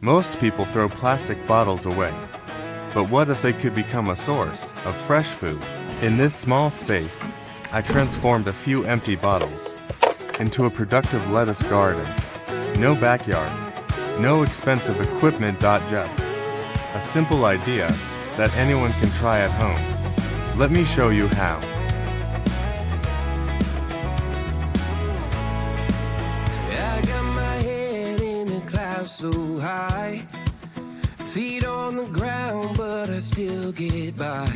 Most people throw plastic bottles away. But what if they could become a source of fresh food? In this small space, I transformed a few empty bottles into a productive lettuce garden. No backyard, no expensive equipment. Just a simple idea that anyone can try at home. Let me show you how. I got my head in the clouds so high, feet on the ground, but I still get by.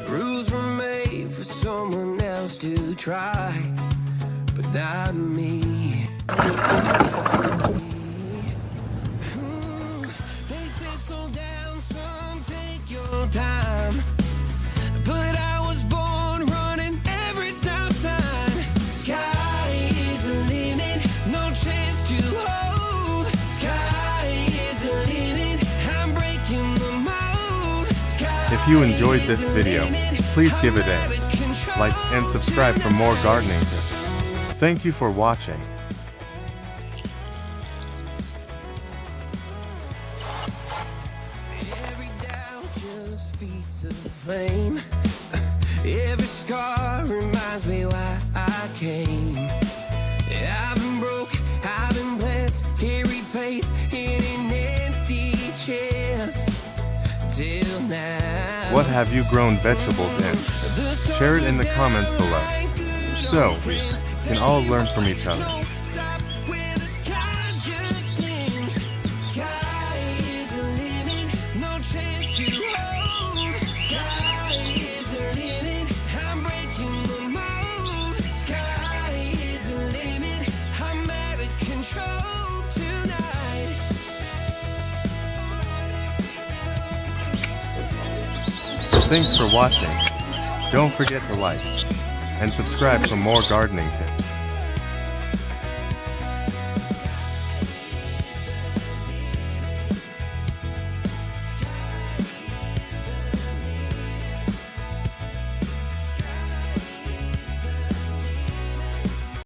Rules were made for someone else to try, but not me. They say slow down, son, take your time, but I was born running every stop sign. Sky is the limit, no chance to hold. Sky is the limit, I'm breaking the mold. If you enjoyed this video, please give it a like and subscribe for more gardening tips. Thank you for watching. Every doubt just feeds a flame. Every scar reminds me why I came. I've been broke, I've been blessed, carry faith in an empty chest. Till now. What have you grown vegetables in? Share it in the comments below, so we can all learn from each other. Thanks for watching. Don't forget to like and subscribe for more gardening tips.